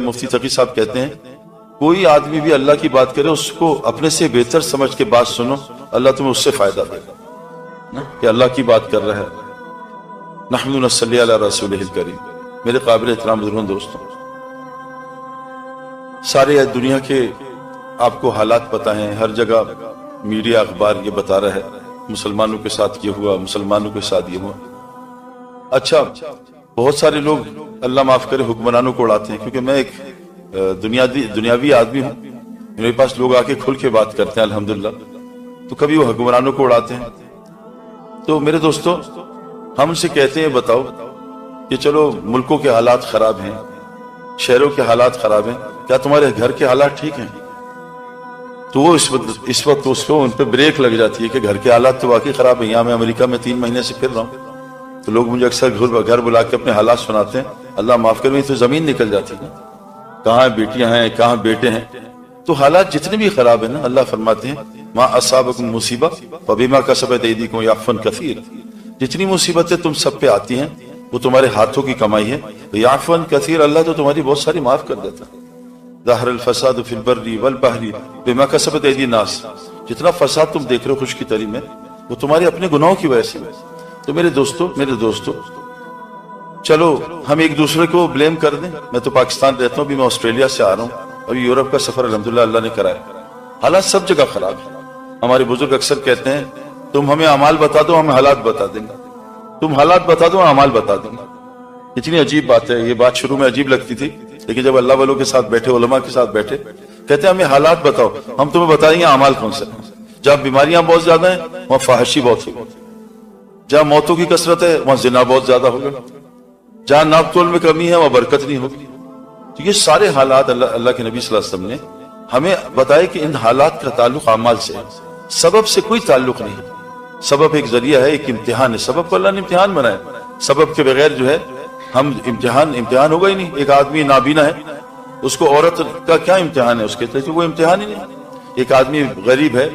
مفتی تقی صاحب کہتے ہیں کوئی آدمی بھی اللہ کی بات کرے اس کو اپنے سے بہتر سمجھ کے بات سنو، اللہ تمہیں اس سے فائدہ دے گا کہ اللہ کی بات کر رہا ہے۔ نحمد نصلی علی رسولہ الکریم۔ میرے قابل احترام بزرگوں دوستوں، سارے دنیا کے آپ کو حالات پتہ ہیں، ہر جگہ میڈیا اخبار یہ بتا رہا ہے مسلمانوں کے ساتھ یہ ہوا، مسلمانوں کے ساتھ یہ ہوا۔ اچھا، بہت سارے لوگ اللہ معاف کرے حکمرانوں کو اڑاتے ہیں، کیونکہ میں ایک دنیاوی آدمی ہوں، میرے پاس لوگ آ کے کھل کے بات کرتے ہیں الحمدللہ، تو کبھی وہ حکمرانوں کو اڑاتے ہیں۔ تو میرے دوستو، ہم ان سے کہتے ہیں بتاؤ کہ چلو ملکوں کے حالات خراب ہیں، شہروں کے حالات خراب ہیں، کیا تمہارے گھر کے حالات ٹھیک ہیں؟ تو وہ اس وقت اس کو ان پہ بریک لگ جاتی ہے کہ گھر کے حالات تو واقعی خراب ہیں۔ یہاں میں امریکہ میں 3 مہینے سے پھر رہا ہوں، تو لوگ مجھے اکثر گھر بلا کے اپنے حالات سناتے ہیں، اللہ معاف کرے تو زمین نکل جاتی ہے، کہاں بیٹیاں ہیں کہاں بیٹے ہیں۔ تو حالات جتنے بھی خراب ہیں نا، اللہ فرماتے ہیں ما اصابکم مصیبہ فبما کسبت ایدیکم یعفو عن کثیر، جتنی مصیبتیں تم سب پہ آتی ہیں وہ تمہارے ہاتھوں کی کمائی ہے، یعفو عن کثیر، اللہ تو تمہاری بہت ساری معاف کر دیتا ہے۔ ظاہر الفساد فی البر والبحر بما کسبت ایدی الناس، جتنا فساد تم دیکھ رہے ہو خشکی تری میں وہ تمہارے اپنے گناہوں کی وجہ سے۔ تو میرے دوستو چلو ہم ایک دوسرے کو بلیم کر دیں۔ میں تو پاکستان رہتا ہوں، بھی میں آسٹریلیا سے آ رہا ہوں، ابھی یورپ کا سفر الحمدللہ اللہ نے کرایا۔ حالات سب جگہ خراب ہیں۔ ہمارے بزرگ اکثر کہتے ہیں تم ہمیں اعمال بتا دو ہم حالات بتا دیں گے، تم حالات بتا دو اعمال بتا دیں گے۔ اتنی عجیب بات ہے، یہ بات شروع میں عجیب لگتی تھی، لیکن جب اللہ والوں کے ساتھ بیٹھے، علماء کے ساتھ بیٹھے، کہتے ہیں ہمیں حالات بتاؤ ہم تمہیں بتائیں گے اعمال کون سے۔ جہاں بیماریاں بہت زیادہ ہیں وہاں فحاشی بہت ہوگی، جہاں موتوں کی کثرت ہے وہاں زنا بہت زیادہ ہوگا، جہاں ناپ تول میں کمی ہے وہاں برکت نہیں ہوگی۔ تو یہ سارے حالات اللہ کے نبی صلی اللہ علیہ وسلم نے ہمیں بتائے کہ ان حالات کا تعلق اعمال سے ہے، سبب سے کوئی تعلق نہیں ہے۔ سبب ایک ذریعہ ہے، ایک امتحان ہے، سبب کو اللہ نے امتحان بنایا، سبب کے بغیر جو ہے ہم امتحان ہوگا ہی نہیں۔ ایک آدمی نابینا ہے، اس کو عورت کا کیا امتحان ہے؟ اس کے تو وہ امتحان ہی نہیں۔ ایک آدمی غریب ہے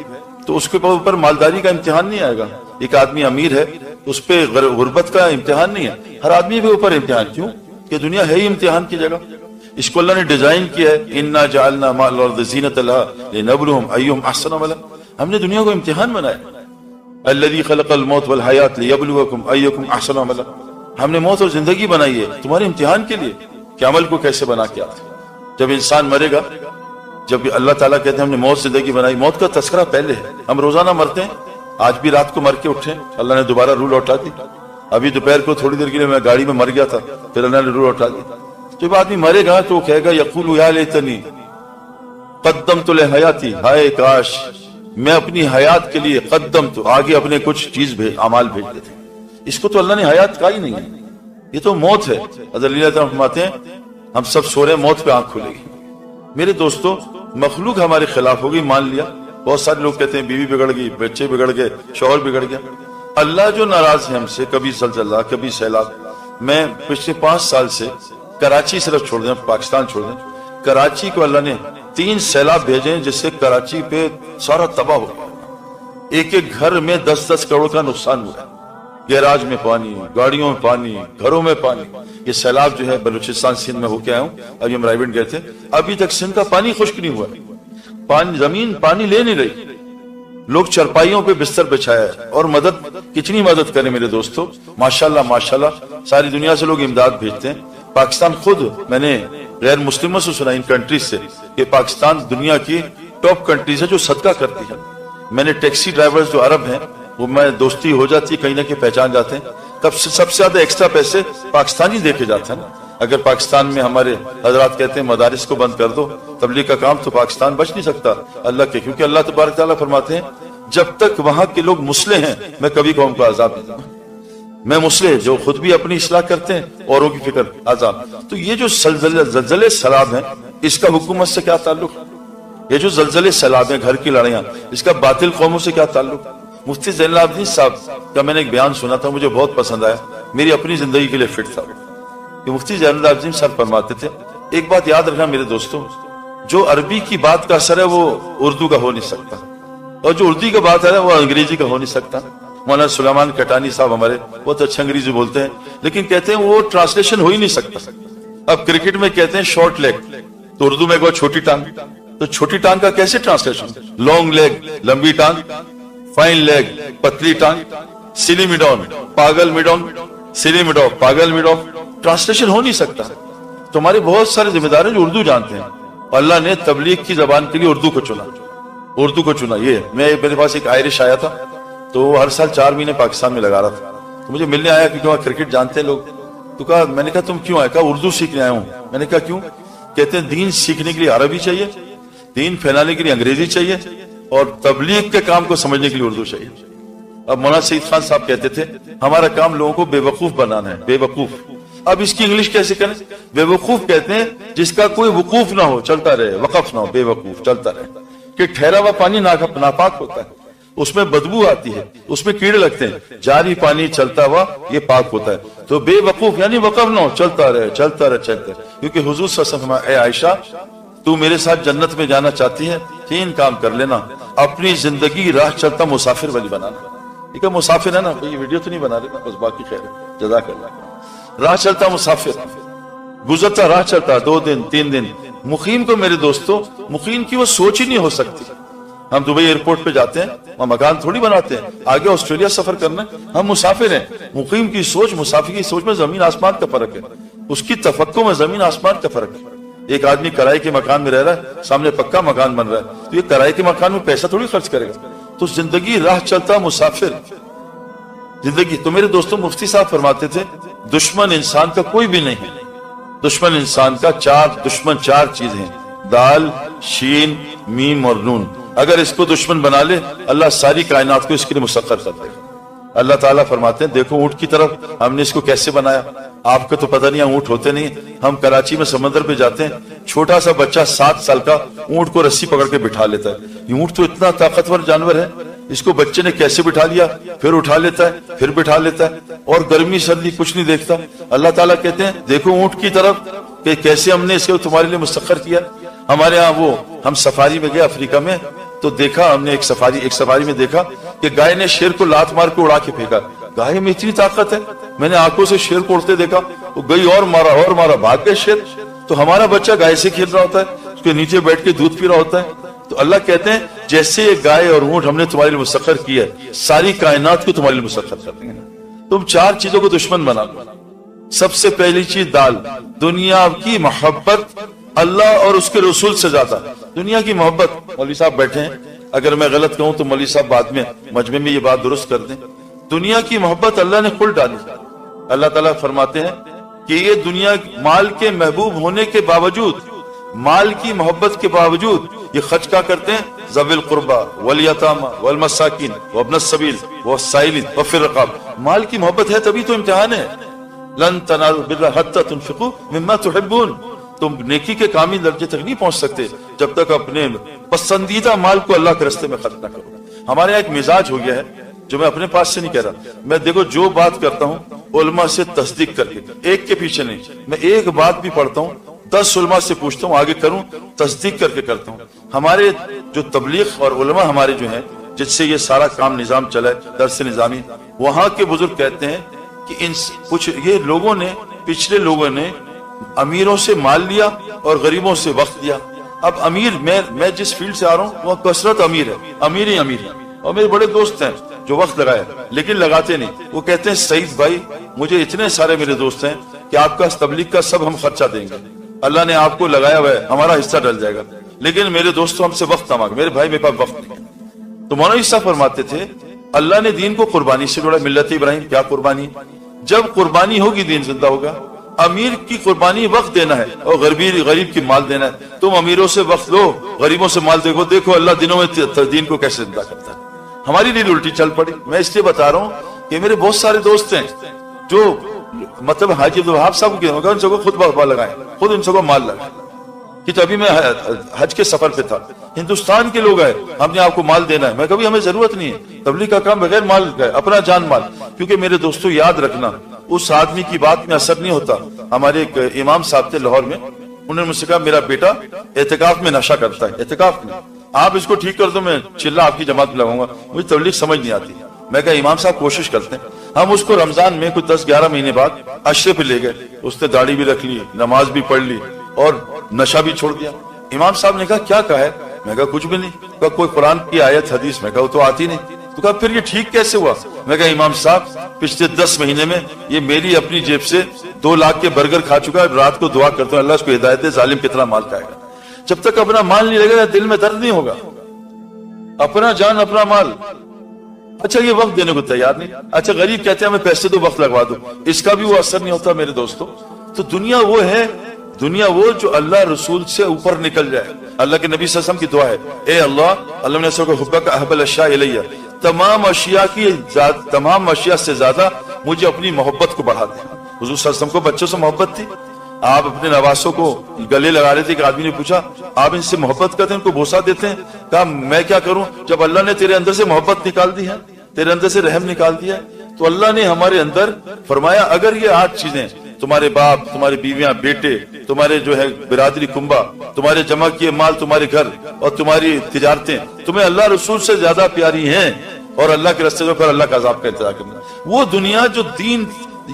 تو اس کے اوپر مالداری کا امتحان نہیں آئے گا۔ ایک آدمی امیر ہے تو اس پہ غربت کا امتحان نہیں ہے۔ ہر آدمی کے اوپر امتحان، کیوں کہ دنیا ہے ہی امتحان کی جگہ۔ اس کو اللہ نے ڈیزائن کیا ہے، انا جعلنا ما الارض زینۃ لها لنبلوہم ایہم احسن عملا، ہم نے دنیا کو امتحان بنایا۔ الذی خلق الموت والحیات لیبلوکم ایکم احسن عملا، ہم نے موت اور زندگی بنائی ہے تمہارے امتحان کے لیے کہ عمل کو کیسے بنا کے آتے۔ جب انسان مرے گا، جب اللہ تعالیٰ کہتے ہیں ہم نے موت زندگی بنائی، موت کا تذکرہ پہلے ہے۔ ہم روزانہ مرتے ہیں، آج بھی رات کو مر کے اٹھے، اللہ نے دوبارہ روح لوٹا دی۔ ابھی دوپہر کو تھوڑی دیر کے لیے میں گاڑی میں مر گیا تھا، پھر اللہ نے روح لوٹا دی۔ جب آدمی مرے گا تو وہ کہے گا یقول یا لیتنی قدمت لحیاتی، ہائے کاش میں اپنی حیات کے لیے قدمت، آگے اپنے کچھ چیز اعمال بھیج دیتے۔ اس کو تو اللہ نے حیات کہا ہی نہیں ہے، یہ تو موت ہے۔ حضرت علی رضی اللہ عنہ فرماتے ہیں ہم سب سو رہے ہیں، موت پہ آنکھ کھلے گی۔ میرے دوستو، مخلوق ہمارے خلاف ہو گئی، مان لیا۔ بہت سارے لوگ کہتے ہیں بیوی بگڑ گئی، بچے بگڑ گئے، شوہر بگڑ گیا۔ اللہ جو ناراض ہے ہم سے، کبھی زلزلہ کبھی سیلاب۔ میں پچھلے 5 سال سے کراچی صرف چھوڑ دیں، پاکستان چھوڑ دیں، کراچی کو اللہ نے 3 سیلاب بھیجے جس سے کراچی پہ سارا تباہ ہو گیا۔ ایک گھر میں 10-10 کروڑ کا نقصان ہوا، گیراج میں پانی، گاڑیوں میں پانی، گھروں میں پانی۔ یہ سیلاب جو ہے بلوچستان سندھ میں ہو کے آیا ہوں، ابھی ہم رائیونڈ گئے تھے، ابھی تک سندھ کا پانی خشک نہیں ہوا، زمین پانی لے نہیں رہی۔ لوگ چرپائیوں پہ بستر بچھایا ہے، اور مدد کتنی مدد کریں میرے دوستو، ماشاءاللہ ماشاءاللہ ساری دنیا سے لوگ امداد بھیجتے ہیں۔ پاکستان خود، میں نے غیر مسلموں سے سنا ان کنٹریز سے کہ پاکستان دنیا کی ٹاپ کنٹریز ہے جو صدقہ کرتی ہے۔ میں نے ٹیکسی ڈرائیورز جو عرب ہیں، وہ میں دوستی ہو جاتی ہے، کہیں نہ کہیں پہچان جاتے ہیں، تب سے سب سے زیادہ ایکسٹرا پیسے پاکستانی دے کے جاتے ہیں۔ اگر پاکستان میں ہمارے حضرات کہتے ہیں مدارس کو بند کر دو، تبلیغ کا کام، تو پاکستان بچ نہیں سکتا اللہ کے، کیونکہ اللہ تبارک تعالیٰ فرماتے ہیں جب تک وہاں کے لوگ مسلح ہیں میں کبھی قوم کو عذاب نہیں دوں گا۔ میں مسلح جو خود بھی اپنی اصلاح کرتے ہیں، اوروں کی فکر عذاب۔ تو یہ جو زلزلے سیلاب ہیں، اس کا حکومت سے کیا تعلق؟ یہ جو زلزلے سیلاب ہیں، گھر کی لڑائیاں، اس کا باطل قوموں سے کیا تعلق؟ مفتی زین العابدین صاحب کا میں نے ایک بیان سنا تھا، مجھے بہت پسند آیا، میری اپنی زندگی کے لیے فٹ تھا کہ مفتی زین العابدین صاحب فرماتے تھے ایک بات یاد رکھنا میرے دوستوں، جو عربی کی بات کا اثر ہے وہ اردو کا ہو نہیں سکتا، اور جو اردو کا بات ہے وہ انگریزی کا ہو نہیں سکتا۔ مولانا سلیمان کٹانی صاحب ہمارے بہت اچھا انگریزی بولتے ہیں، لیکن کہتے ہیں وہ ٹرانسلیشن ہو ہی نہیں سکتا۔ اب کرکٹ میں کہتے ہیں شارٹ لیگ، تو اردو میں کوئی چھوٹی ٹانگ، تو چھوٹی ٹانگ کا کیسے ٹرانسلیشن؟ لانگ لیگ لمبی ٹانگ، فائن لیگ پتلی ٹانگ، سلی میڈون پاگل میڈون، سلی میڈو پاگل میڈو، ٹرانسلیشن ہو نہیں سکتا۔ تو ہمارے بہت سارے ذمہ دار ہیں جو اردو جانتے ہیں، اللہ نے تبلیغ کی زبان کے لیے اردو کو چنا، اردو کو چنا۔ یہ میرے پاس ایک آئرش آیا تھا، تو وہ ہر سال 4 مہینے پاکستان میں لگا رہا تھا، تو مجھے ملنے آیا کہ وہاں کرکٹ جانتے ہیں لوگ، تو کہا، میں نے کہا تم کیوں آئے؟ کہا اردو سیکھنے آیا ہوں۔ میں نے کہا کیوں؟ کہتے ہیں دین سیکھنے کے لیے عربی چاہیے، دین پھیلانے کے لیے انگریزی چاہیے، اور تبلیغ کے کام کو سمجھنے کے لیے اردو چاہیے۔ اب مولانا سعید خان صاحب کہتے تھے ہمارا کام لوگوں کو بے وقوف بنانا ہے، بے وقوف۔ اب اس کی انگلش کیسے کریں؟ بے وقوف کہتے ہیں جس کا کوئی وقوف نہ ہو، چلتا رہے، وقف نہ ہو، بے وقوف چلتا رہے۔ کہ ٹھہرا ہوا پانی ناپاک ہوتا ہے، اس میں بدبو آتی ہے، اس میں کیڑے لگتے ہیں، جاری پانی چلتا ہوا یہ پاک ہوتا ہے۔ تو بے وقوف یعنی وقف نہ ہو، چلتا رہے، چلتا رہے، چلتا رہے۔ کیونکہ حضور صلی اللہ علیہ وسلم، اے عائشہ تو میرے ساتھ جنت میں جانا چاہتی ہے، 3 کام کر لینا، اپنی زندگی راہ چلتا مسافر والی بنانا۔ ٹھیک ہے، مسافر ہے نا، یہ ویڈیو تو نہیں بنا رہے نا، بس باقی خیر ہے، جزاک اللہ۔ راہ چلتا مسافر، گزرتا راہ چلتا 2 دن 3 دن۔ مقیم کو میرے دوستو، مقیم کی وہ سوچ ہی نہیں ہو سکتی۔ ہم دبئی ایئرپورٹ پہ جاتے ہیں، وہاں مکان تھوڑی بناتے ہیں، آگے آسٹریلیا سفر کرنا ہے، ہم مسافر ہیں۔ مقیم کی سوچ، مسافر کی سوچ میں زمین آسمان کا فرق ہے، اس کی تفکر میں زمین آسمان کا فرق ہے۔ ایک آدمی کرائے کے مکان میں رہ رہا ہے، سامنے پکا مکان بن رہا ہے، تو یہ کرائے کے مکان میں پیسہ تھوڑی خرچ کرے گا۔ تو زندگی راہ چلتا مسافر زندگی۔ تو میرے دوستوں، مفتی صاحب فرماتے تھے دشمن انسان کا کوئی بھی نہیں ہے، دشمن انسان کا 4 چیزیں ہیں، دال، شین، میم اور نون۔ اگر اس کو دشمن بنا لے، اللہ ساری کائنات کو اس کے لیے مسخر کر دے گا۔ اللہ تعالیٰ فرماتے ہیں دیکھو اونٹ کی طرف ہم نے اس کو کیسے بنایا۔ آپ کو تو پتہ نہیں اونٹ ہوتے نہیں، ہم کراچی میں سمندر پہ جاتے ہیں، چھوٹا سا بچہ 7 سال کا اونٹ کو رسی پکڑ کے بٹھا لیتا ہے۔ یہ اونٹ تو اتنا طاقتور جانور ہے، اس کو بچے نے کیسے بٹھا لیا، پھر اٹھا لیتا ہے، پھر بٹھا لیتا ہے، اور گرمی سردی کچھ نہیں دیکھتا۔ اللہ تعالیٰ کہتے ہیں دیکھو اونٹ کی طرف کہ کیسے ہم نے اس کو تمہارے لیے مسخر کیا۔ ہمارے ہاں ہم سفاری میں گئے افریقہ میں، تو دیکھا ہم نے ایک سفاری میں دیکھا کہ گائے نے شیر کو لات مار کے اڑا کے پھینکا۔ گائے میں اتنی طاقت ہے، میں نے آنکھوں سے شیر کو اڑتے دیکھا، وہ گئی اور مارا، بھاگ گئے شیر۔ تو ہمارا بچہ گائے سے کھیل رہا ہوتا ہے، اس کے نیچے بیٹھ کے دودھ پی رہا ہوتا ہے۔ تو اللہ کہتے ہیں جیسے یہ گائے اور اونٹ ہم نے تمہارے لیے مسخر کیا ہے، ساری کائنات کو تمہارے لیے مسخر کر دیں گے۔ تم 4 چیزوں کو دشمن بنا لو۔ سب سے پہلی چیز دال، دنیا کی محبت اللہ اور اس کے رسول سے زیادہ۔ دنیا کی محبت، مولوی صاحب بیٹھے ہیں، اگر میں غلط کہوں تو مولوی صاحب بعد میں مجمع میں یہ بات درست کر دیں۔ دنیا کی محبت اللہ نے کھل ڈالی۔ اللہ تعالیٰ فرماتے ہیں کہ یہ دنیا مال کے محبوب ہونے کے باوجود، مال کی محبت کے باوجود یہ خرچ کیا کرتے ہیں؟ ذوی القربى والیتامى والمساکین وابن السبیل والسائلین وفی الرقاب۔ مال کی محبت ہے تبھی تو امتحان ہے۔ لن تنالوا البر حتى تنفقوا مما تحبون۔ تم نیکی کے کامل درجے تک نہیں پہنچ سکتے جب تک اپنے پسندیدہ مال کو اللہ کے راستے میں خرچ نہ کرو۔ ہمارے یہاں ایک مزاج ہو گیا ہے جو میں اپنے پاس سے نہیں کہہ رہا، میں دیکھو جو بات کرتا ہوں علماء سے تصدیق کر کے، ایک کے پیچھے نہیں، میں ایک بات بھی پڑھتا ہوں 10 علماء سے پوچھتا ہوں آگے کروں، تصدیق کر کے کرتا ہوں۔ ہمارے جو تبلیغ اور علماء ہمارے جو ہیں جس سے یہ سارا کام نظام چلا ہے، درس نظامی، وہاں کے بزرگ کہتے ہیں کہ کچھ یہ لوگوں نے، پچھلے لوگوں نے امیروں سے مال لیا اور غریبوں سے وقت دیا۔ اب امیر، میں جس فیلڈ سے آ رہا ہوں وہ کثرت امیر ہے، امیر ہی امیر ہے، اور میرے بڑے دوست ہیں جو وقت لگائے لیکن لگاتے نہیں۔ وہ کہتے ہیں سعید بھائی مجھے اتنے سارے میرے دوست ہیں کہ آپ کا تبلیغ کا سب ہم خرچہ دیں گے، اللہ نے آپ کو لگایا ہوا ہے، ہمارا حصہ ڈل جائے گا، لیکن میرے دوستوں ہم سے وقت نہ مانگ۔ میرے بھائی میرے پاس وقت نہیں۔ تو مولانا صاحب فرماتے تھے اللہ نے دین کو قربانی سے جوڑا۔ ملت ابراہیم کیا قربانی؟ جب قربانی ہوگی دین زندہ ہوگا۔ امیر کی قربانی وقت دینا ہے اور غریب کی مال دینا ہے۔ تم امیروں سے وقت لو، غریبوں سے مال دیکھو اللہ دنوں میں دین کو کیسے زندہ کرتا ہے۔ ہماری ریل الٹی چل پڑی۔ میں اس لیے بتا رہا ہوں کہ میرے بہت سارے دوست ہیں جو مطلب حاجی عبدالوہاب صاحب کے ان سب کو خود بخبا لگائیں، خود ان سب کو مال لگائیں۔ کہ ابھی میں حج کے سفر پہ تھا، ہندوستان کے لوگ ہیں، ہم نے آپ کو مال دینا ہے۔ میں کبھی ہمیں ضرورت نہیں ہے، تبلیغ کا کام بغیر مال کا ہے، اپنا جان مال۔ کیونکہ میرے دوستو یاد رکھنا اس آدمی کی بات میں اثر نہیں ہوتا۔ ہمارے ایک امام صاحب تھے لاہور میں، انہوں نے مجھ سے کہا میرا بیٹا اعتکاف میں نشہ کرتا ہے، اعتکاف میں آپ اس کو ٹھیک کر دو، میں چلہ آپ کی جماعت میں لگاؤں گا۔ مجھے تبلیغ سمجھ نہیں آتی، میں کہا امام صاحب کوشش کرتے ہیں. ہم اس کو رمضان میں کوئی 10-11 مہینے بعد عشرے پہ لے گئے. اس نے داڑھی بھی رکھ لی, نماز بھی پڑھ لی اور نشہ بھی چھوڑ دیا. امام صاحب نے کہا کیا کہا ہے؟ میں کہا کچھ بھی نہیں. کہا کوئی قرآن کی آیت حدیث؟ میں کہا وہ تو آتی نہیں. تو کہا پھر یہ ٹھیک کیسے ہوا؟ میں کہا امام صاحب پچھلے 10 مہینے میں یہ میری اپنی جیب سے 2 لاکھ کے برگر کھا چکا ہے. رات کو دعا کرتا ہوں اللہ اس کو ہدایت دے, ظالم کتنا مال کھائے گا. جب تک اپنا مال نہیں لگے گا دل میں درد نہیں ہوگا. اپنا جان اپنا مال. اچھا یہ وقت دینے کو تیار نہیں. اچھا غریب کہتے ہیں ہمیں پیسے دو وقت لگوا دو, اس کا بھی وہ اثر نہیں ہوتا میرے دوستوں. تو دنیا وہ ہے, دنیا وہ جو اللہ رسول سے اوپر نکل جائے. اللہ کے نبی صلی اللہ علیہ وسلم کی دعا ہے, اے اللہ نے سو کو حبک احب الاشیاء الیہ, تمام اشیاء سے زیادہ مجھے اپنی محبت کو بڑھا دیں. حضور صلی اللہ علیہ وسلم کو بچوں سے محبت تھی. آپ اپنے نواسوں کو گلے لگا رہے تھے. ایک آدمی نے پوچھا آپ ان سے محبت کرتے ہیں, ان کو بوسہ دیتے ہیں؟ کہا میں کیا کروں, جب اللہ نے تیرے اندر سے محبت نکال دی ہے, تیرے اندر سے رحم نکال دیا ہے, تو اللہ نے ہمارے اندر فرمایا اگر یہ 8 چیزیں تمہارے باپ, تمہاری بیویاں, بیٹے, تمہارے جو ہے برادری کنبہ, تمہارے جمع کیے مال, تمہارے گھر اور تمہاری تجارتیں تمہیں اللہ رسول سے زیادہ پیاری ہیں, اور اللہ کے راستے پر اللہ کا عذاب کا انتظار کرنا. وہ دنیا جو دین,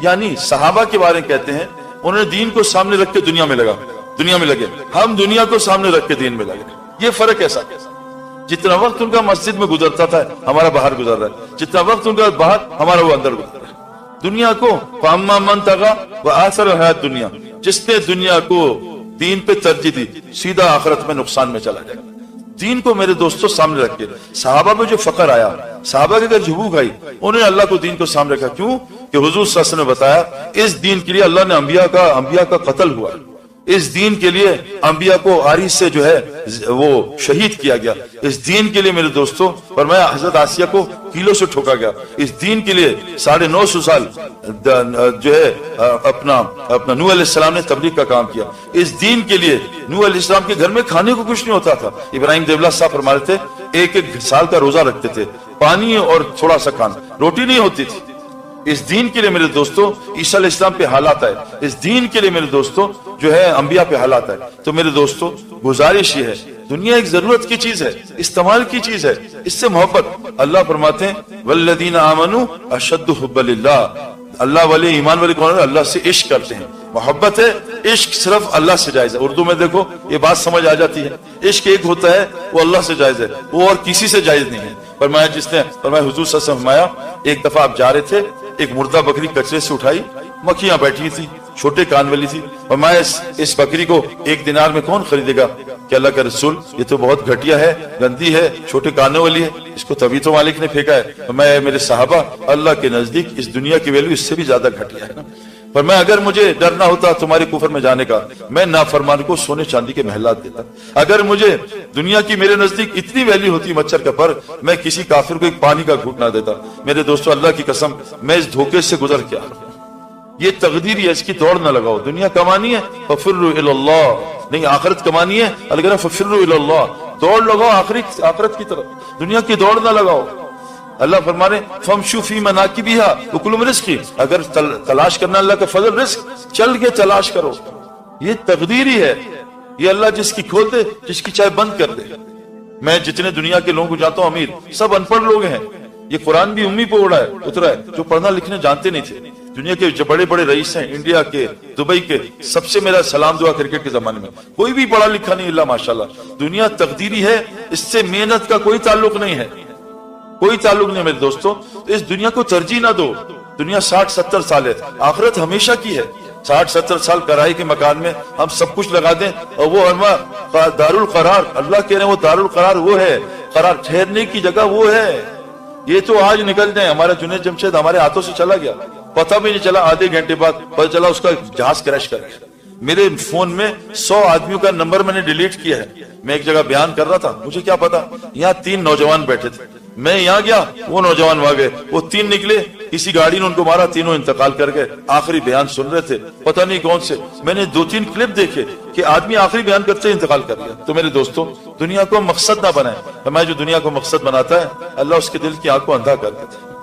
یعنی صحابہ کے بارے میں کہتے ہیں انہوں نے دین کو سامنے رکھ کے دنیا میں لگے. ہم دنیا کو سامنے رکھ کے دین میں لگے. یہ فرق ایسا, جتنا وقت ان کا مسجد میں گزرتا تھا ہمارا باہر گزر رہا ہے, جتنا وقت ان کا باہر ہمارا وہ اندر گزر رہا ہے. دنیا کو فاما من طغى وآثر الحیات دنیا, جس نے دنیا کو دین پہ ترجیح دی سیدھا آخرت میں نقصان میں چلا جائے گا. دین کو میرے دوستوں سامنے رکھ کے صحابہ میں جو فقر آیا, صحابہ کے اگر جھبوک آئی, انہوں نے اللہ کو دین کو سامنے رکھا. کیوں کہ حضور صلی اللہ علیہ وسلم نے بتایا اس دین کے لیے اللہ نے انبیاء کا قتل ہوا, اس دین کے لیے انبیاء کو آری سے جو ہے وہ شہید کیا گیا. اس دین کے لیے میرے دوستوں فرمایا حضرت آسیہ کو کیلوں سے ٹھوکا گیا. اس دین کے لیے 950 سال جو ہے اپنا نوح علیہ السلام نے تبلیغ کا کام کیا. اس دین کے لیے نوح علیہ السلام کے گھر میں کھانے کو کچھ نہیں ہوتا تھا. ابراہیم دیولہ صاحب فرماتے تھے 1 سال کا روزہ رکھتے تھے, پانی اور تھوڑا سا کھانا, روٹی نہیں ہوتی تھی. اس دین کے لیے میرے دوستوں عیسیٰ علیہ السلام پہ حالات آئے, اس دین کے لیے میرے دوستوں جو ہے انبیاء پہ حالات آئے. تو میرے دوستوں گزارش یہ ہے, دنیا ایک ضرورت کی چیز ہے, استعمال کی چیز ہے, اس سے محبت. اللہ فرماتے ہیں والذین آمنوا اشد حبا للہ, اللہ والے ایمان والے کون ہے؟ اللہ سے عشق کرتے ہیں. محبت ہے, عشق صرف اللہ سے جائز ہے. اردو میں دیکھو یہ بات سمجھ آ جاتی ہے. عشق ایک ہوتا ہے وہ اللہ سے جائز ہے, وہ اور کسی سے جائز نہیں ہے. فرمایا حضور صلی اللہ علیہ وسلم فرمایا ایک دفعہ آپ جا رہے تھے, ایک مردہ بکری کچرے سے اٹھائی, مکھیاں بیٹھی تھی, چھوٹے کان والی تھی. فرمایا اس بکری کو 1 دینار میں کون خریدے گا؟ کہ اللہ کا رسول یہ تو بہت گھٹیا ہے, گندی ہے, چھوٹے کانوں والی ہے, اس کو تبھی تو مالک نے پھینکا ہے. فرمایا میرے صحابہ اللہ کے نزدیک اس دنیا کی ویلیو اس سے بھی زیادہ گھٹیا ہے نا. فرمایا اگر مجھے ڈر نہ ہوتا تمہارے کفر میں جانے کا, میں نافرمان کو سونے چاندی کے محلات دیتا. اگر مجھے دنیا کی میرے نزدیک اتنی ویلیو ہوتی مچھر کا پر, میں کسی کافر کو ایک پانی کا گھونٹ نہ دیتا. میرے دوستو اللہ کی قسم میں اس دھوکے سے گزر کے آ رہا ہوں. یہ تقدیر ہے, اس کی دوڑ نہ لگاؤ. دنیا کمانی ہے ففروا الی اللہ, نہیں آخرت کمانی ہے اللہ ففروا الی اللہ, دوڑ لگاؤ آخرت کی طرف, دنیا کی دوڑ نہ لگاؤ. اللہ فرما رہے فمشوا فی مناکبہا وکلوا من رزقہ, اگر تلاش کرنا اللہ کا فضل رزق, چل کے تلاش کرو. یہ تقدیر ہی ہے, یہ اللہ جس کی کھول دے جس کی چاہے بند کر دے. میں جتنے دنیا کے لوگوں کو جانتا ہوں امیر سب ان پڑھ لوگ ہیں. یہ قرآن بھی امی پہ اترا ہے جو پڑھنا لکھنے جانتے نہیں تھے. دنیا کے جو بڑے بڑے رئیس ہیں, انڈیا کے, دبئی کے, سب سے میرا سلام دعا کرکٹ کے زمانے میں کوئی بھی پڑھا لکھا نہیں اللہ ماشاءاللہ. دنیا تقدیری ہے, اس سے محنت کا کوئی تعلق نہیں ہے, کوئی تعلق نہیں میرے دوستوں. اس دنیا کو ترجیح نہ دو. دنیا 60-70 سال ہے, آخرت ہمیشہ کی ہے. 60-70 سال کرائے کے مکان میں ہم سب کچھ لگا دیں, اور وہ دارالقرار, اللہ کہہ رہے ہیں وہ دارالقرار وہ ہے, قرار ٹھہرنے کی جگہ وہ ہے. یہ تو آج نکل جائیں. ہمارا جنید جمشید ہمارے ہاتھوں سے چلا گیا, پتہ بھی نہیں چلا, آدھے گھنٹے بعد پتہ چلا اس کا جہاز کریش کر گیا. میرے فون میں 100 آدمیوں کا نمبر میں نے ڈیلیٹ کیا ہے. میں ایک جگہ بیان کر رہا تھا, مجھے کیا پتا یہاں 3 نوجوان بیٹھے تھے, میں یہاں گیا, وہ نوجوان وہاں گئے, وہ 3 نکلے, کسی گاڑی نے ان کو مارا, تینوں انتقال کر گئے. آخری بیان سن رہے تھے, پتہ نہیں کون سے. میں نے 2-3 کلپ دیکھے کہ آدمی آخری بیان کرتے انتقال کر گیا. تو میرے دوستوں دنیا کو مقصد نہ بنائیں. ہمیں جو دنیا کو مقصد بناتا ہے اللہ اس کے دل کی آنکھ کو اندھا کر دیتا ہے.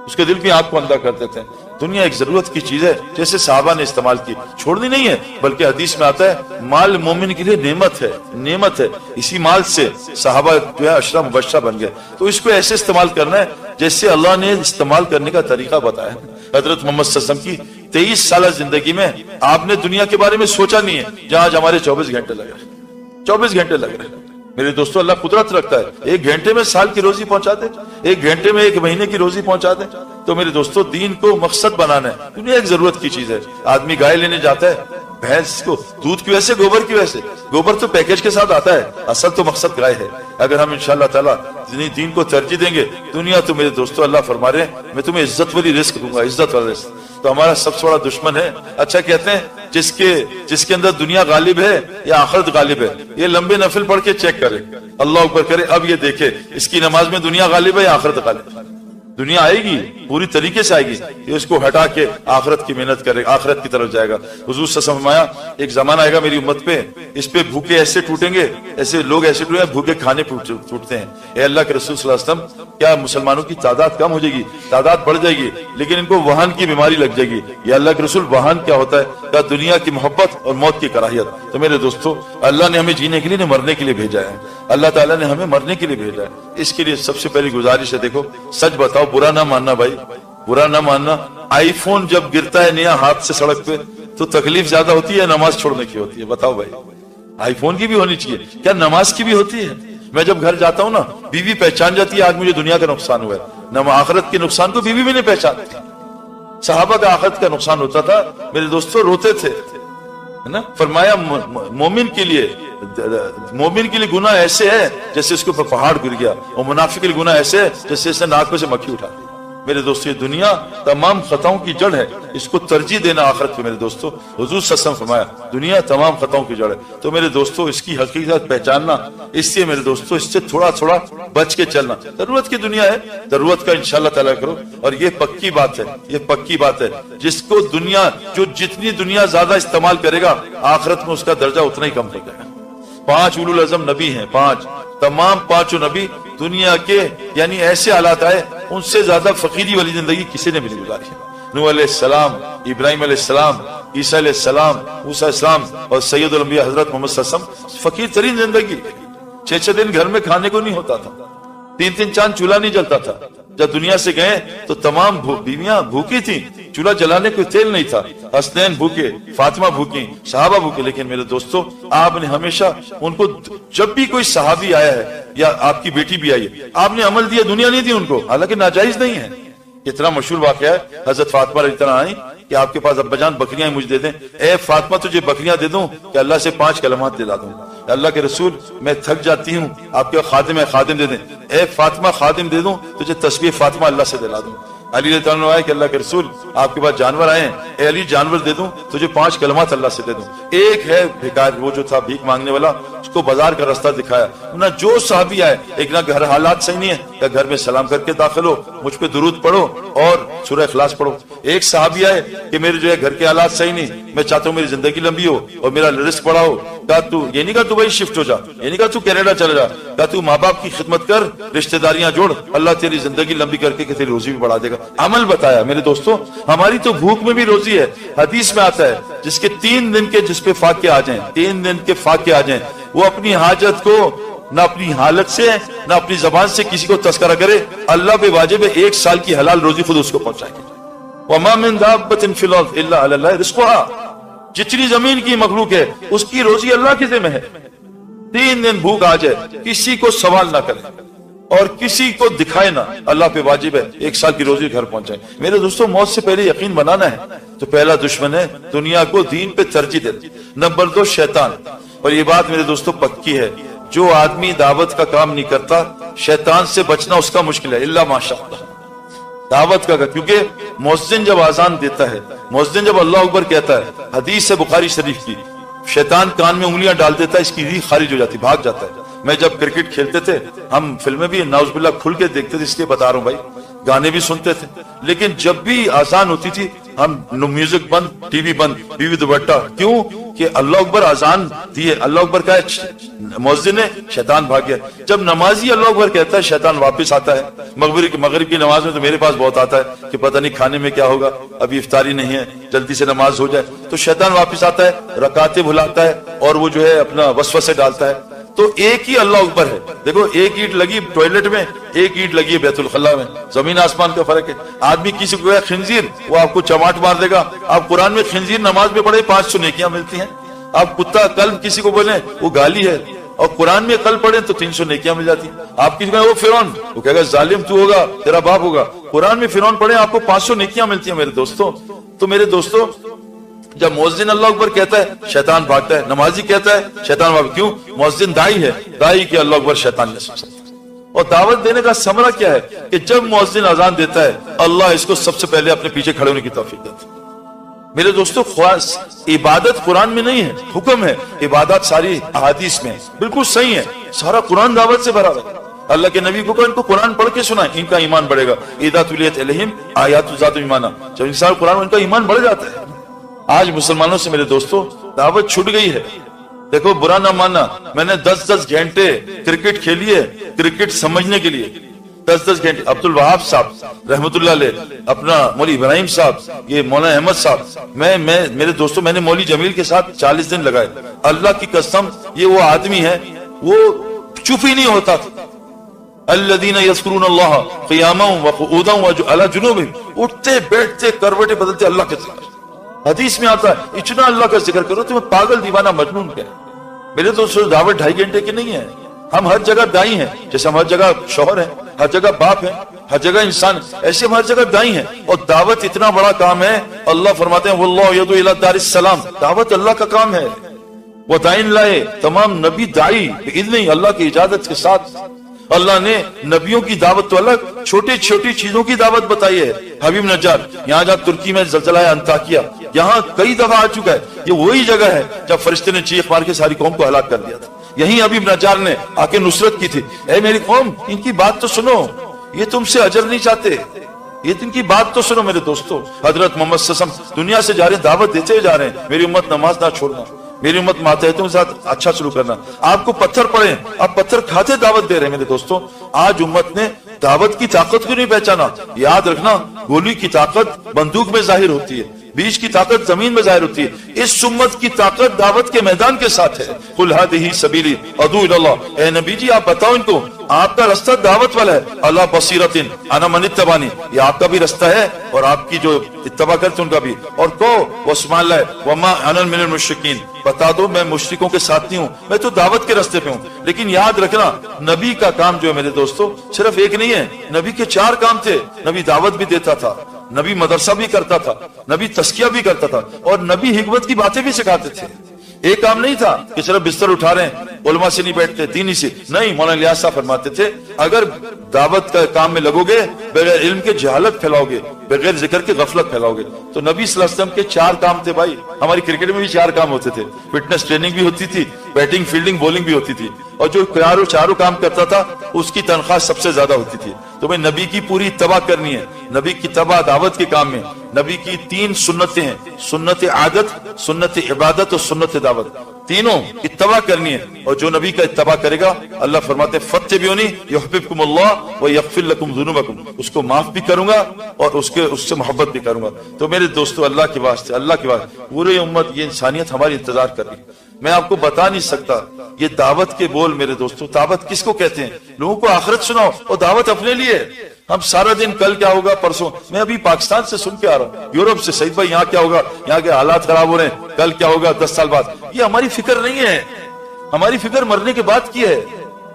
اس کے دل کی آنکھ کو اندھا کر دیتے ہیں۔ دنیا ایک ضرورت کی چیز ہے، جیسے صحابہ نے استعمال کی، چھوڑنی نہیں ہے، بلکہ حدیث میں آتا ہے مال مومن کے لیے نعمت ہے، نعمت ہے۔ اسی مال سے صحابہ جو ہے عشرہ مبشرہ بن گئے، تو اس کو ایسے استعمال کرنا ہے جیسے اللہ نے استعمال کرنے کا طریقہ بتایا ہے۔ حضرت محمد صلی اللہ علیہ وسلم کی 23 سالہ زندگی میں آپ نے دنیا کے بارے میں سوچا نہیں ہے، جہاں ہمارے 24 گھنٹے لگ رہے ہیں، 24 گھنٹے لگ رہے ہیں۔ میرے دوستو، اللہ قدرت رکھتا ہے، 1 گھنٹے میں سال کی روزی پہنچا دے، 1 گھنٹے میں 1 مہینے کی روزی پہنچا دے۔ تو میرے دوستو، دین کو مقصد بنانا ہے، دنیا ایک ضرورت کی چیز ہے۔ آدمی گائے لینے جاتا ہے، بھینس کو دودھ کی وجہ سے، گوبر کی وجہ سے، گوبر تو پیکیج کے ساتھ آتا ہے، اصل تو مقصد گائے ہے۔ اگر ہم انشاءاللہ تعالیٰ دین کو ترجیح دیں گے، دنیا تو میرے دوستو اللہ فرما رہے ہیں میں تمہیں عزت والی رزق دوں گا، عزت والا رزق۔ تو ہمارا سب سے بڑا دشمن ہے، اچھا کہتے ہیں جس کے اندر دنیا غالب ہے یا آخرت غالب ہے، یہ لمبے نفل پڑھ کے چیک کرے، اللہ اکبر کرے، اب یہ دیکھے اس کی نماز میں دنیا غالب ہے یا آخرت غالب ہے۔ دنیا آئے گی، پوری طریقے سے آئے گی، یہ اس کو ہٹا کے آخرت کی محنت کرے، آخرت کی طرف جائے گا۔ حضور صلی اللہ علیہ وسلم فرمایا ایک زمانہ آئے گا میری امت پہ، اس پہ بھوکے ایسے ٹوٹیں گے، ایسے لوگ ایسے ٹوٹیں گے، بھوکے کھانے ٹوٹتے ہیں۔ اے اللہ کے رسول صلی اللہ علیہ وسلم، کیا مسلمانوں کی تعداد کم ہو جائے گی؟ تعداد بڑھ جائے گی، لیکن ان کو وہن کی بیماری لگ جائے گی۔ یا اللہ کے رسول، وہن کیا ہوتا ہے؟ کیا دنیا کی محبت اور موت کی کراہیت۔ تو میرے دوستو، اللہ نے ہمیں جینے کے لیے نہیں، مرنے کے لیے بھیجا ہے۔ اللہ تعالیٰ نے ہمیں مرنے کے لیے بھیجا ہے۔ اس کے لیے سب سے پہلی گزارش ہے، دیکھو سچ بتاؤ، برا نہ ماننا بھائی، برا نہ ماننا۔ آئی فون جب گرتا ہے نیا ہاتھ سے سڑک پہ تو تکلیف زیادہ ہوتی ہے، نماز چھوڑنے کی ہوتی ہے؟ بتاؤ بھائی، آئی فون کی بھی ہونی چاہیے، کیا نماز کی بھی ہوتی ہے؟ میں جب گھر جاتا ہوں نا، بیوی پہچان جاتی ہے آج مجھے دنیا کا نقصان ہوا ہے، نہ آخرت کے نقصان کو بیوی بھی نہیں پہچانتی۔ صحابہ کا آخرت کا نقصان ہوتا تھا، میرے دوستوں روتے تھے، ہے نا؟ فرمایا مومن کے لیے گناہ ایسے ہے جیسے اس کے اوپر پہاڑ گر گیا، اور منافق کے لیے گناہ ایسے ہے جیسے اس نے ناک میں سے مکھی اٹھا دی۔ میرے دوستو، یہ دنیا تمام خطاؤں کی جڑ ہے، اس کو ترجیح دینا آخرت کو۔ میرے دوستو، حضور صلی اللہ علیہ وسلم فرمایا دنیا تمام خطاؤں کی جڑ ہے۔ تو میرے دوستو، اس کی حقیقت پہچاننا، اس سے میرے دوستو اس سے تھوڑا تھوڑا بچ کے چلنا۔ ضرورت کی دنیا ہے، ضرورت کا انشاءاللہ تعالیٰ کرو، اور یہ پکی بات ہے، یہ پکی بات ہے، جس کو دنیا، جو جتنی دنیا زیادہ استعمال کرے گا، آخرت میں اس کا درجہ اتنا ہی کم ہو جائے گا۔ 5 اولو العزم نبی ہیں، 5، تمام 5 نبی دنیا کے یعنی ایسے حالات آئے، ان سے زیادہ فقیری والی زندگی کسی نے بھی نہیں گزاری ہے۔ نوح علیہ السلام، ابراہیم علیہ السلام، عیسیٰ علیہ السلام، موسیٰ علیہ السلام، اور سید الانبیاء حضرت محمد صلی اللہ علیہ وسلم، فقیر ترین زندگی۔ 6 دن گھر میں کھانے کو نہیں ہوتا تھا، 3 چاند چولہا نہیں جلتا تھا۔ جب دنیا سے گئے تو تمام بیویاں بھوکی تھیں، چولہا جلانے کو تیل نہیں تھا، حسنین بھوکے، فاطمہ بھوکی، صحابہ بھوکے۔ لیکن میرے دوستو، آپ نے ہمیشہ ان کو، جب بھی کوئی صحابی آیا ہے یا آپ کی بیٹی بھی آئی ہے، آپ نے عمل دیا، دنیا نہیں دی ان کو، حالانکہ ناجائز نہیں ہے۔ اتنا مشہور واقعہ ہے، حضرت فاطمہ رضی اللہ عنہا آئی کہ آپ کے پاس ابا جان بکریاں مجھے دے دیں۔ اے فاطمہ، تجھے بکریاں دے دوں کہ اللہ سے 5 کلمات دلا دوں؟ اللہ کے رسول، میں تھک جاتی ہوں، آپ کے خادم ہے، خادم دے دیں۔ اے فاطمہ، خادم دے دوں تجھے تسبیح فاطمہ اللہ سے دلا دوں؟ علی رضی اللہ عنہ آئے کہ اللہ کے رسول، آپ کے پاس جانور آئے ہیں، اے علی جانور دے دوں تجھے 5 کلمات اللہ سے دے دوں؟ ایک ہے بھیکار، وہ جو تھا بھیک مانگنے والا، اس کو بازار کا راستہ دکھایا۔ نہ جو صحابی آئے، ایک نہ گھر حالات صحیح نہیں ہے، یا گھر میں سلام کر کے داخل ہو، مجھ پہ درود پڑھو اور سورہ اخلاص پڑھو۔ ایک صحابی آئے کہ میرے جو ہے گھر کے حالات صحیح نہیں، میں چاہتا ہوں میری زندگی لمبی ہو اور میرا رزق بڑا ہو۔ کہا تو یہ نہیں کہا تو بھائی شفٹ ہو جا، یہ نہیں کہا تو کینیڈا چلا جا، کہا تو ماں باپ کی خدمت کر، رشتہ داریاں جوڑ، اللہ تیری زندگی لمبی کر کے تیری روزی بھی بڑھا دے گا۔ عمل بتایا۔ میرے دوستو، ہماری تو بھوک میں بھی روزی ہے۔ حدیث میں آتا ہے جس کے 3 دن کے جس پہ فاقے آ جائیں، 3 دن کے فاقے آ جائیں، وہ اپنی حاجت کو نہ اپنی حالت سے نہ اپنی زبان سے کسی کو تذکرہ کرے، اللہ پہ واجب ہے 1 سال کی حلال روزی خود اس کو پہنچائے گی۔ وَمَا مِن دَابَّةٍ فِي الْأَرْضِ إِلَّا عَلَى اللَّهِ رِزْقُهَا، جتنی زمین کی مخلوق ہے اس کی روزی اللہ کے ذمہ ہے۔ 3 دن بھوک آ جائے، کسی کو سوال نہ کرے اور کسی کو دکھائے نہ، اللہ پہ واجب ہے 1 سال کی روزی گھر پہنچائے۔ میرے دوستو، موت سے پہلے یقین بنانا ہے تو پہلا دشمن ہے دنیا کو دین پہ ترجیح دینا، نمبر 2 شیطان۔ اور یہ بات میرے دوستو پکی ہے، جو آدمی دعوت کا کام نہیں کرتا، شیطان سے بچنا اس کا مشکل ہے، الا ماشاء اللہ۔ دعوت کا، کیونکہ مؤذن جب آزان دیتا ہے، مؤذن جب اللہ اکبر کہتا ہے، حدیث ہے بخاری شریف کی، شیطان کان میں انگلیاں ڈال دیتا ہے، اس کی ریح خارج ہو جاتی، بھاگ جاتا ہے۔ میں جب کرکٹ کھیلتے تھے، ہم فلمیں بھی ناؤز باللہ کھل کے دیکھتے تھے، اس لیے بتا رہا ہوں بھائی، گانے بھی سنتے تھے، لیکن جب بھی آزان ہوتی تھی ہم میوزک بند, ٹی وی بند, بیوی دوپٹہ. کیوں کہ اللہ اکبر اذان دی ہے, اللہ اکبر کا مؤذن نے, شیطان بھاگ گیا. جب نمازی اللہ اکبر کہتا ہے شیطان واپس آتا ہے. مغرب کی نماز میں تو میرے پاس بہت آتا ہے کہ پتہ نہیں کھانے میں کیا ہوگا, ابھی افطاری نہیں ہے, جلدی سے نماز ہو جائے. تو شیطان واپس آتا ہے, رکعتیں بھلاتا ہے اور وہ جو ہے اپنا وسوسے ڈالتا ہے. تو ایک ہی اللہ اکبر ہے. دیکھو ایک اینٹ لگی ٹوائلٹ میں, ایک اینٹ لگی ہے بیت الخلا میں, زمین آسمان کا فرق ہے. آدمی کسی کو خنزیر, وہ آپ کو چماٹ مار دے گا. آپ قرآن میں خنزیر نماز میں پڑھے 500 نیکیاں ملتی ہیں. آپ کتا کلب کسی کو بولیں وہ گالی ہے, اور قرآن میں کل پڑھیں تو 300 نیکیاں مل جاتی. آپ کسی کو وہ فرعون, وہ کہے گا ظالم تو ہوگا, تیرا باپ ہوگا. قرآن میں فرعون پڑھیں آپ کو 500 نیکیاں ملتی ہیں میرے دوستوں. تو میرے دوستوں جب مؤذن اللہ اکبر کہتا ہے شیطان بھاگتا ہے, نمازی کہتا ہے شیطان بھاگتا ہے. کیوں؟ مؤذن دائی ہے, دائی کے اللہ اکبر شیطان نے سن. اور دعوت دینے کا ثمرہ کیا ہے کہ جب مؤذن اذان دیتا ہے اللہ اس کو سب سے پہلے اپنے پیچھے کھڑے ہونے کی توفیق دیتا ہے. میرے دوستوں عبادت قرآن میں نہیں ہے, حکم ہے. عبادت ساری احادیث میں بالکل صحیح ہے, سارا قرآن دعوت سے بھرا ہے. اللہ کے نبی کو ان کو قرآن پڑھ کے سنائیں, ان کا ایمان بڑھے گا. اذا تلیت علیہم آیات زادت ایمانا, جب انسان قرآن ان کا ایمان بڑھ جاتا ہے. آج مسلمانوں سے میرے دوستوں دعوت چھوٹ گئی ہے. دیکھو برا نہ ماننا, میں نے 10 گھنٹے کرکٹ کھیلی ہے کرکٹ سمجھنے کے لیے. 10 گھنٹے. عبد الوہاب صاحب رحمت اللہ علیہ, اپنا مولوی ابراہیم صاحب, یہ مولانا احمد صاحب, میں میرے دوستوں میں نے مولوی جمیل کے ساتھ 40 دن لگائے. اللہ کی قسم یہ وہ آدمی ہے وہ چپ ہی نہیں ہوتا تھا. الذین یذکرون اللہ قیاما وقعودا وعلی جنوبہم, اٹھتے بیٹھتے کروٹیں بدلتے اللہ کے ذکر. حدیث میں آتا ہے اتنا اللہ کا ذکر کرو تمہیں پاگل دیوانہ مجنون کہے. میرے دوستوں دعوت 2.5 گھنٹے کی نہیں ہے. ہم ہر جگہ دائی ہیں, جیسے ہم ہر جگہ شوہر ہیں, ہر جگہ باپ ہیں, ہر جگہ انسان, ایسے ہم ہر جگہ دائی ہیں. اور دعوت اتنا بڑا کام ہے, اللہ فرماتے ہیں واللہ یدعو الی دار السلام, دعوت اللہ کا کام ہے. وہ دائن لائے تمام نبی دائی باذن اللہ کی اجازت کے ساتھ. اللہ نے نبیوں کی دعوت تو الگ, چھوٹی چھوٹی چیزوں کی دعوت بتائی ہے. حبیب نجار یہاں جہاں ترکی میں زلزلہ انطاکیہ, یہاں کئی دفعہ آ چکا ہے. یہ وہی جگہ ہے جب فرشتے نے چیخ مار کے ساری قوم کو ہلاک کر دیا تھا. یہیں حبیب نجار نے آ کے نصرت کی تھی. اے میری قوم ان کی بات تو سنو, یہ تم سے اجر نہیں چاہتے, یہ ان کی بات تو سنو. میرے دوستو حضرت محمد صلی اللہ علیہ وسلم دنیا سے جا رہے ہیں, دعوت دیتے جا رہے ہیں, میری امت نماز نہ چھوڑنا, میری امت ماتحتوں کے ساتھ اچھا سلوک کرنا. آپ کو پتھر پڑے, آپ پتھر کھاتے دعوت دے رہے ہیں. میرے دوستوں آج امت نے دعوت کی طاقت کو نہیں پہچانا. یاد رکھنا گولی کی طاقت بندوق میں ظاہر ہوتی ہے, بیج کی طاقت زمین میں ظاہر ہوتی ہے. اس امت کی طاقت دعوت کے میدان کے ساتھ ہے. قل ھذہ سبیلی ادعو الی اللہ, اے نبی جی آپ بتاؤ ان کو آپ کا رستہ دعوت والا ہے. اللہ بصیرۃ انا من اتبعنی, یہ آپ کا بھی رستہ ہے اور آپ کی جو اتباع کرتے ان کا بھی. اور کو واسمع اللہ وما انا من المشرکین, بتا دو میں مشرکوں کے ساتھ نہیں ہوں, میں تو دعوت کے راستے پہ ہوں. لیکن یاد رکھنا نبی کا کام جو ہے میرے دوستو صرف ایک نہیں ہے, نبی کے 4 کام تھے. نبی دعوت بھی دیتا تھا, نبی مدرسہ بھی کرتا تھا, نبی تزکیہ بھی کرتا تھا, اور نبی حکمت کی باتیں بھی سکھاتے تھے. ایک کام نہیں تھا کہ صرف بستر اٹھا رہے ہیں, علماء سے نہیں بیٹھتے, دینی سے نہیں. مولانا الیاس صاحب فرماتے تھے اگر دعوت کا کام میں لگو گے بغیر علم کے جہالت پھیلاؤ گے, بغیر ذکر کے غفلت پھیلاؤ گے. تو نبی صلی اللہ علیہ وسلم کے 4 کام تھے بھائی. ہماری کرکٹ میں بھی 4 کام ہوتے تھے, فٹنس ٹریننگ بھی ہوتی تھی, بیٹنگ فیلڈنگ بولنگ بھی ہوتی تھی, اور جو چاروں کام کرتا تھا اس کی تنخواہ سب سے زیادہ ہوتی تھی. تمہیں نبی کی پوری اتباع کرنی ہے. نبی کی اتباع دعوت کے کام میں نبی کی 3 سنتیں ہیں, سنت عادت, سنت عبادت اور سنت دعوت, تینوں اتباع کرنی ہے. اور جو نبی کا اتباع کرے گا اللہ فرماتے ہیں فاتبعونی یحببکم اللہ ویغفر لکم ذنوبکم, اس کو معاف بھی کروں گا اور اس سے محبت بھی کروں گا. تو میرے دوستو اللہ کے واسطے, اللہ کے واسطے پوری امت, یہ انسانیت ہماری انتظار کر رہی ہے. میں آپ کو بتا نہیں سکتا یہ دعوت کے بول. میرے دوستو دعوت کس کو کہتے ہیں؟ لوگوں کو آخرت سناؤ, اور دعوت اپنے لیے. ہم سارا دن کل کیا ہوگا پرسوں, میں ابھی پاکستان سے سن کے آ رہا ہوں, یورپ سے, سعید بھائی یہاں کیا ہوگا, یہاں کے حالات خراب ہو رہے ہیں, کل کیا ہوگا 10 سال بعد. یہ ہماری فکر نہیں ہے. ہماری فکر مرنے کے بعد کی ہے,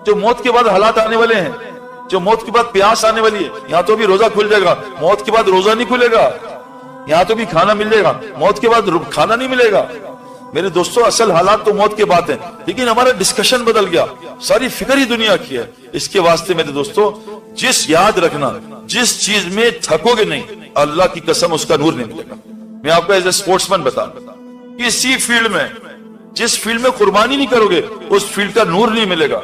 جو موت کے بعد حالات آنے والے ہیں, جو موت کے بعد پیاس آنے والی ہے. یہاں تو بھی روزہ کھل جائے گا, موت کے بعد روزہ نہیں کھلے گا. یہاں تو بھی کھانا مل جائے گا, موت کے بعد کھانا نہیں ملے گا. میرے دوستو اصل حالات تو موت کے بعد ہیں, لیکن ہمارا ڈسکشن بدل گیا, ساری فکر ہی دنیا کی ہے. اس کے واسطے میرے دوستو یاد رکھنا جس چیز میں تھکو گے نہیں, اللہ کی قسم اس کا نور نہیں ملے گا. میں آپ کو ایز اے اسپورٹس مین بتا, کسی فیلڈ میں جس فیلڈ میں قربانی نہیں کرو گے اس فیلڈ کا نور نہیں ملے گا.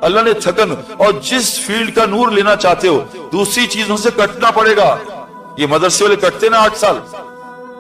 اللہ نے تھکن, اور جس فیلڈ کا نور لینا چاہتے ہو دوسری چیزوں سے کٹنا پڑے گا. یہ مدرسے والے کٹتے نا 8 سال,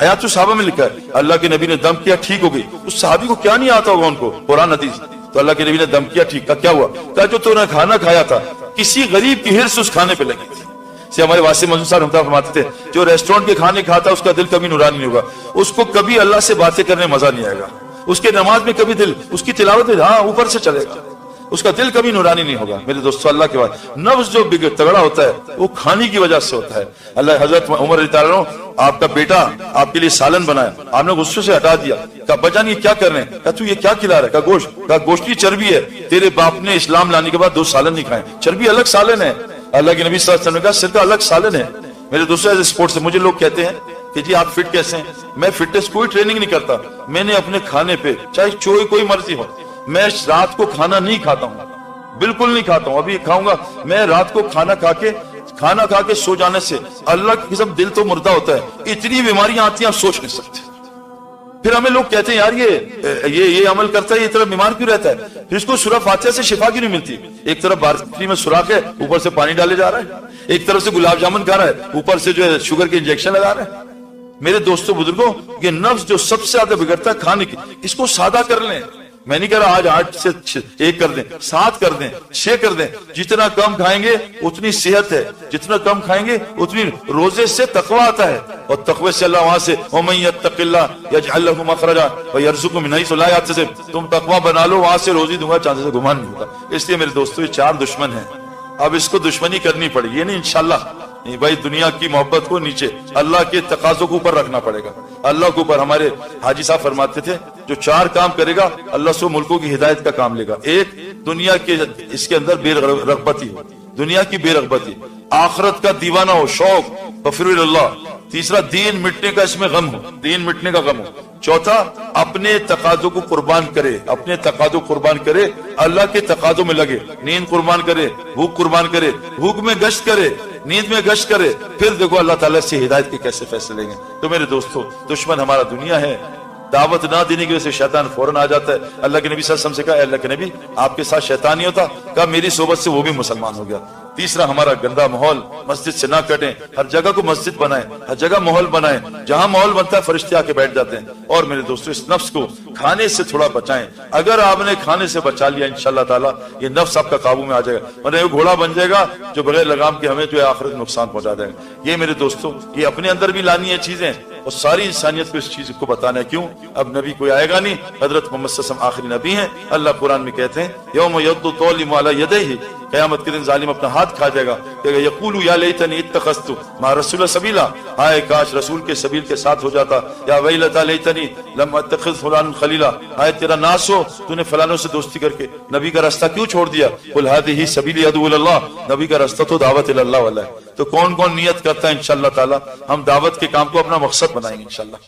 حیات الصحابہ میں لکھا ہے اللہ کے نبی نے دم کیا ٹھیک ہو گئی. اس صحابی کو کیا نہیں آتا ہوگا ان کو قرآن حدیث. تو اللہ کے نبی نے دم کیا ٹھیک کا کیا ہوا؟ کہا جو تو نے کھانا کھایا تھا کسی غریب کی ہرس اس کھانے پہ لگی تھی. سے ہمارے واسع منظور صاحب رحمۃ اللہ فرماتے تھے جو ریسٹورنٹ کے کھانے کھاتا اس کا دل کبھی نورانی نہیں ہوگا, اس کو کبھی اللہ سے باتیں کرنے مزہ نہیں آئے گا, اس کے نماز میں کبھی دل, اس کی تلاوت میں ہاں اوپر سے چلے گا, اس کا دل کبھی نورانی نہیں ہوگا. میرے دوستو اللہ کے بعد نفس جو تگڑا ہوتا ہے وہ کھانے کی وجہ سے ہوتا ہے. اللہ حضرت عمر رضی اللہ عنہ آپ کا بیٹا آپ کے لیے سالن بنایا, آپ نے غصے سے ہٹا دیا, کہا بجان یہ کیا کر رہے ہیں؟ کہا تو یہ کیا کھلا رہا ہے؟ کہا گوشت. کہا گوشت کی چربی ہے, تیرے باپ نے اسلام لانے کے بعد 2 سالن نہیں کھائے, چربی الگ سالن ہے. اللہ کے نبی صلی اللہ علیہ وسلم نے کہا سرکہ الگ سالن ہے. میرے دوستو ایز اسپورٹ سے مجھے لوگ کہتے ہیں کہ جی آپ فٹ کیسے ہیں؟ میں فٹنس کوئی ٹریننگ نہیں کرتا, میں نے اپنے کھانے پہ چاہے کوئی مرضی ہو, میں رات کو کھانا نہیں کھاتا ہوں, بالکل نہیں کھاتا ہوں. ابھی کھاؤں گا میں رات کو کھانا کھا کے سو جانے سے اللہ کی قسم دل تو مردہ ہوتا ہے, اتنی بیماریاں آتی ہیں آپ سوچ نہیں سکتے. پھر ہمیں لوگ کہتے ہیں یار یہ عمل کرتا ہے یہ طرف بیمار کیوں رہتا ہے, پھر اس کو سورہ فاتحہ سے شفا کیوں نہیں ملتی؟ ایک طرف بارکی میں سوراخ ہے اوپر سے پانی ڈالے جا رہا ہے, ایک طرف سے گلاب جامن کھا رہا ہے اوپر سے جو ہے شوگر کے انجیکشن لگا رہا ہے. میرے دوستو بزرگوں یہ نفس جو سب سے زیادہ بگڑتا ہے کھانے کی, اس کو سادہ کر لیں. میں نہیں کہہ رہا آج 8 سے 1 کر دیں, 7 کر دیں, 6 کر دیں. جتنا کم کھائیں گے اتنی صحت ہے, جتنا کم کھائیں گے اتنی روزے سے تقوی آتا ہے, اور تقوی سے اللہ وہاں سے وَمَن يَتَّقِ اللَّهَ يَجْعَلْ لَهُ مَخْرَجًا وَيَرْزُقْهُ مِنْ حَيْثُ لَا يَحْتَسِبُ. تم تقوی بنا لو وہاں سے روزی دوں گا چاند سے گمان نہیں ہوگا. اس لیے میرے دوستو یہ 4 دشمن ہیں, اب اس کو دشمنی کرنی پڑے گی. یہ نہیں انشاءاللہ نہیں بھائی, دنیا کی محبت کو نیچے اللہ کے تقاضوں کو اوپر رکھنا پڑے گا. اللہ کے اوپر ہمارے حاجی صاحب فرماتے تھے جو 4 کام کرے گا اللہ سو ملکوں کی ہدایت کا کام لے گا. ایک دنیا کے اس کے اندر بے رغبتی ہو, دنیا کی بے رغبتی, آخرت کا دیوانہ ہو, شوق ففر اللہ. تیسرا دین مٹنے کا اس میں غم ہو, دین مٹنے کا غم ہو. چوتھا اپنے تقاضوں کو قربان کرے, اپنے تقاضوں قربان کرے, اللہ کے تقاضوں میں لگے, نیند قربان کرے, بھوک قربان کرے, بھوک میں گشت کرے, نیند میں گشت کرے, پھر دیکھو اللہ تعالیٰ سے ہدایت کے کیسے فیصلے لیں گے. تو میرے دوستو دشمن ہمارا دنیا ہے, دعوت نہ دینے کی وجہ سے شیطان فوراً آ جاتا ہے. اللہ کے نبی صلی اللہ علیہ وسلم سے کہا اللہ کے نبی آپ کے ساتھ شیطان نہیں ہوتا؟ کہا میری صحبت سے وہ بھی مسلمان ہو گیا. تیسرا ہمارا گندا ماحول, مسجد سے نہ کٹیں, ہر جگہ کو مسجد بنائیں, ہر جگہ ماحول بنائیں, جہاں ماحول بنتا ہے فرشتے آ کے بیٹھ جاتے ہیں. اور میرے دوستو اس نفس کو کھانے سے تھوڑا بچائیں. اگر آپ نے کھانے سے بچا لیا انشاءاللہ تعالیٰ یہ نفس آپ کا قابو میں آ جائے گا, ورنہ یہ گھوڑا بن جائے گا جو بغیر لگام کے ہمیں جو ہے آخرت میں نقصان پہنچا دے گا. یہ میرے دوستو یہ اپنے اندر بھی لانی ہے چیزیں, اور ساری انسانیت کو اس چیز کو بتانا ہے. کیوں؟ اب نبی کوئی آئے گا نہیں, حضرت محمد صلی اللہ علیہ وسلم آخری نبی ہیں. اللہ قرآن میں کہتے ہیں یوم یعض الظالم علی یدیہ, قیامت کے دن ظالم اپنا ہاتھ کھا جائے گا, کہ یقول یا لیتنی اتخذت مع رسول سبیلا, ہائے کاش رسول کے سبیل کے ساتھ ہو جاتا. یا ویلتا لیتنی لم اتخذ فلان خلیلا, ہائے تیرا ناس ہو تو نے فلانوں سے دوستی کر کے نبی کا راستہ کیوں چھوڑ دیا. قل هذه سبیلی ادعو الی اللہ, نبی کا راستہ تو دعوت الی اللہ والا ہے. تو کون کون نیت کرتا ہے انشاءاللہ تعالی ہم دعوت کے کام کو اپنا مقصد بنائیں گے انشاءاللہ.